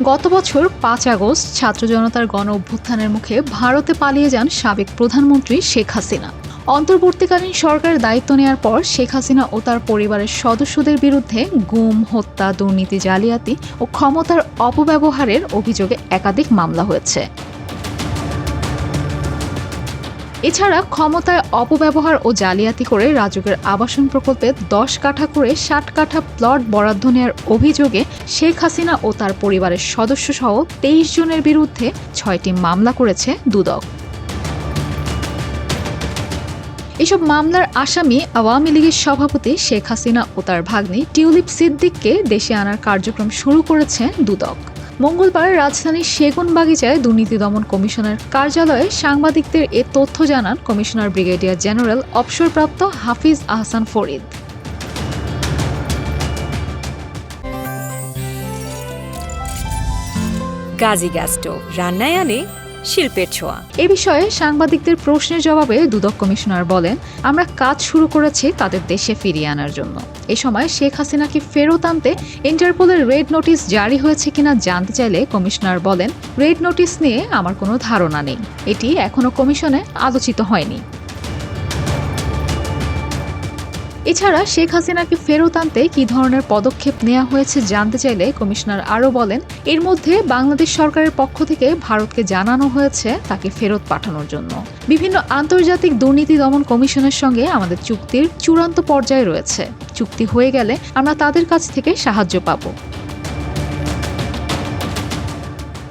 গত বছর ৫ আগস্ট ছাত্র জনতার গণ অভ্যুত্থানের মুখে ভারতে পালিয়ে যান সাবেক প্রধানমন্ত্রী শেখ হাসিনা। অন্তর্বর্তীকালীন সরকারের দায়িত্ব নেওয়ার পর শেখ হাসিনা ও তার পরিবারের সদস্যদের বিরুদ্ধে গুম, হত্যা, দুর্নীতি, জালিয়াতি ও ক্ষমতার অপব্যবহারের অভিযোগে একাধিক মামলা হয়েছে। এছাড়া ক্ষমতায় অপব্যবহার ও জালিয়াতি করে রাজুকের আবাসন প্রকল্পে ১০ কাঠা করে ৬০ কাঠা প্লট বরাদ্দ নেওয়ার অভিযোগে শেখ হাসিনা ও তার পরিবারের সদস্যসহ ২৩ জনের বিরুদ্ধে ৬টি মামলা করেছে দুদক। এসব মামলার আসামি আওয়ামী লীগের সভাপতি শেখ হাসিনা ও তার ভাগ্নি টিউলিপ সিদ্দিককে দেশে আনার কার্যক্রম শুরু করেছে দুদক। মঙ্গলবার রাজধানীর সেগুনবাগিচায় দুর্নীতি দমন কমিশনের কার্যালয়ে সাংবাদিকদের এ তথ্য জানান কমিশনার ব্রিগেডিয়ার জেনারেল অবসরপ্রাপ্ত হাফিজ আহসান ফরিদ। গাজী গ্যাস স্টোভ রান্নায় আনে শিল্পের ছোঁয়া। এ বিষয়ে সাংবাদিকদের প্রশ্নের জবাবে দুদক কমিশনার বলেন, আমরা কাজ শুরু করেছি তাদের দেশে ফিরিয়ে আনার জন্য। এ সময় শেখ হাসিনাকে ফেরত আনতে ইন্টারপোলের রেড নোটিশ জারি হয়েছে কিনা জানতে চাইলে কমিশনার বলেন, রেড নোটিশ নিয়ে আমার কোনো ধারণা নেই, এটি এখনো কমিশনে আলোচিত হয়নি। এছাড়া শেখ হাসিনাকে ফেরত আনতে কী ধরনের পদক্ষেপ নেওয়া হয়েছে জানতে চাইলে কমিশনার আরও বলেন, এর মধ্যে বাংলাদেশ সরকারের পক্ষ থেকে ভারতকে জানানো হয়েছে তাকে ফেরত পাঠানোর জন্য। বিভিন্ন আন্তর্জাতিক দুর্নীতি দমন কমিশনের সঙ্গে আমাদের চুক্তির চূড়ান্ত পর্যায়ে রয়েছে। চুক্তি হয়ে গেলে আমরা তাদের কাছ থেকে সাহায্য পাব।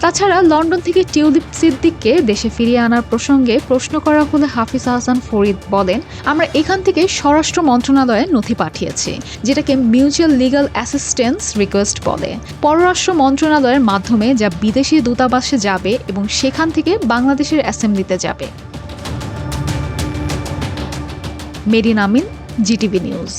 তাছাড়া লন্ডন থেকে টিউলিপ সিদ্দিককে দেশে ফিরিয়ে আনার প্রসঙ্গে প্রশ্ন করা হলে হাফিজ আহসান ফরিদ বলেন, আমরা এখান থেকে স্বরাষ্ট্র মন্ত্রণালয়ে নথি পাঠিয়েছি, যেটাকে মিউচুয়াল লিগ্যাল অ্যাসিস্ট্যান্স রিকোয়েস্ট বলে। পররাষ্ট্র মন্ত্রণালয়ের মাধ্যমে যা বিদেশি দূতাবাসে যাবে এবং সেখান থেকে বাংলাদেশের অ্যাসেম্বলিতে যাবে। মেরিন আমিন, জিটিভি নিউজ।